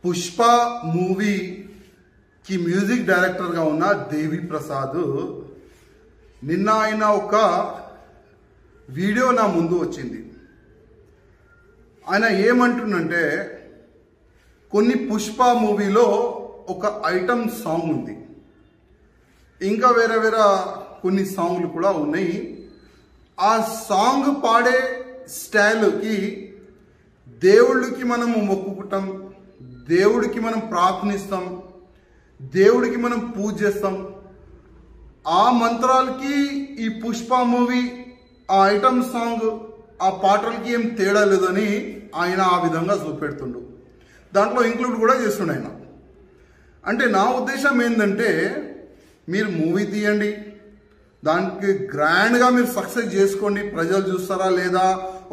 Pushpa movie కి music director గా ఉన్న దేవి ప్రసాద్ నిన్న ఆయన ఒక వీడియో నా ముందు వచ్చింది. ఆయన ఏమంటుందంటే కొన్ని పుష్ప మూవీలో ఒక ఐటమ్ సాంగ్ ఉంది, ఇంకా వేరే వేరే కొన్ని సాంగ్లు కూడా ఉన్నాయి. ఆ సాంగ్ పాడే స్టైల్కి దేవుడికి మనం మొక్కుకుంటాం, దేవుడికి మనం ప్రార్థనిస్తాం, దేవుడికి మనం పూజ చేస్తాం. ఆ మంత్రాలకి ఈ పుష్ప మూవీ ఆ ఐటమ్ సాంగ్ ఆ పాటలకి ఏం తేడా లేదని ఆయన ఆ విధంగా చూపెడుతుండు. దాంట్లో ఇంక్లూడ్ కూడా చేస్తుండే ఆయన. అంటే నా ఉద్దేశం ఏంటంటే మీరు మూవీ తీయండి, దానికి గ్రాండ్గా మీరు సక్సెస్ చేసుకోండి, ప్రజలు చూస్తారా లేదా.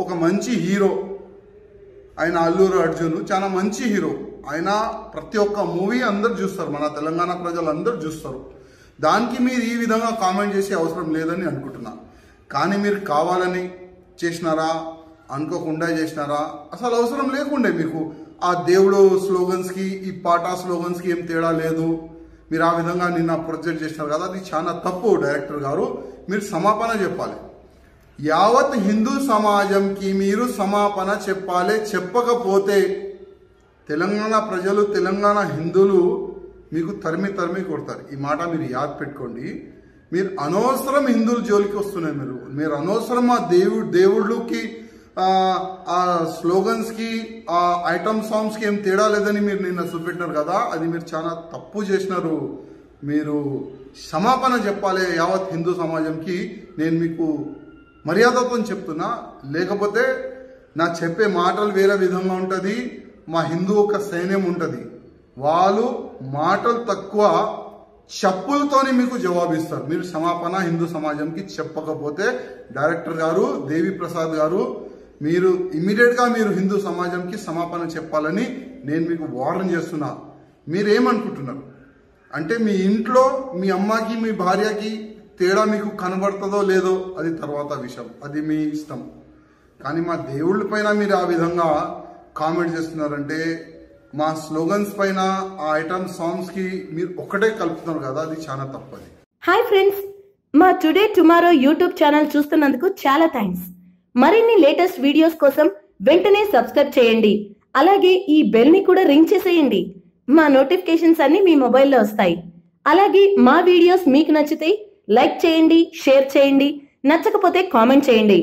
ఒక మంచి హీరో ఆయన అల్లూరు అర్జున్ చాలా మంచి హీరో. ఆయన ప్రతి ఒక్క మూవీ అందరు చూస్తారు, మన తెలంగాణ ప్రజలు అందరు చూస్తారు. దానికి మీరు ఈ విధంగా కామెంట్ చేసే అవసరం లేదని అనుకుంటున్నా. కానీ మీరు కావాలని చేసినారా, అనుకోకుండా చేసినారా, అసలు అవసరం లేకుండే. మీకు ఆ దేవుడు స్లోగన్స్కి ఈ పాట స్లోగన్స్కి ఏం తేడా లేదు. మీరు ఆ విధంగా నిన్న ప్రొజెక్ట్ చేసినారు కదా, అది చాలా తప్పు. డైరెక్టర్ గారు మీరు సమాపన చెప్పాలి. యావత్ హిందూ సమాజంకి మీరు సమాపన చెప్పాలి. చెప్పకపోతే తెలంగాణ ప్రజలు, తెలంగాణ హిందువులు మీకు తరిమి తరిమి కొడతారు. ఈ మాట మీరు యాద్ పెట్టుకోండి. మీరు అనవసరం హిందువుల జోలికి వస్తున్నారు. మీరు అనవసరం ఆ దేవుళ్ళకి ఆ స్లోగన్స్కి ఆ ఐటమ్ సాంగ్స్కి ఏం తేడా లేదని మీరు నిన్న చూపెట్టినారు కదా, అది మీరు చాలా తప్పు చేసినారు. మీరు క్షమాపణ చెప్పాలి యావత్ హిందూ సమాజంకి. నేను మీకు మర్యాదతో చెప్తున్నా, లేకపోతే నా చెప్పే మాటలు వేరే విధంగా ఉంటుంది. మా హిందూ ఒక సైన్యం ఉంటుంది, వాళ్ళు మాటలు తక్కువ, చెప్పులతోని మీకు జవాబిస్తారు. మీరు క్షమాపణ హిందూ సమాజంకి చెప్పకపోతే డైరెక్టర్ గారు దేవి ప్రసాద్ గారు మీరు ఇమ్మీడియట్గా మీరు హిందూ సమాజంకి క్షమాపణ చెప్పాలని నేను మీకు వార్న్ చేస్తున్నా. మీరేమనుకుంటున్నారు అంటే మీ ఇంట్లో మీ అమ్మకి మీ భార్యకి తేడా మీకు కనబడుతుందో లేదో అది తర్వాత విషయం, అది మీ ఇష్టం. కానీ మా దేవుళ్ళ పైన మీరు ఆ విధంగా కామెంట్ చేస్తున్నారంటే, మా స్లోగన్స్ పైన ఆ ఐటమ్ సాంగ్స్ కి మీరు ఒకటే కలుపుతున్నారు కదా, అది చాలా తప్పది. హాయ్ ఫ్రెండ్స్, మా టుడే టుమారో యూట్యూబ్ ఛానల్ చూస్తున్నందుకు చాలా థ్యాంక్స్. మరిన్ని లేటెస్ట్ వీడియోస్ కోసం వెంటనే సబ్స్క్రైబ్ చేయండి. అలాగే ఈ బెల్ ని కూడా రింగ్ చేసేయండి. మా నోటిఫికేషన్స్ అన్ని మీ మొబైల్లో వస్తాయి. అలాగే మా వీడియోస్ మీకు నచ్చితే లైక్ చేయండి, షేర్ చేయండి, నచ్చకపోతే కామెంట్ చేయండి.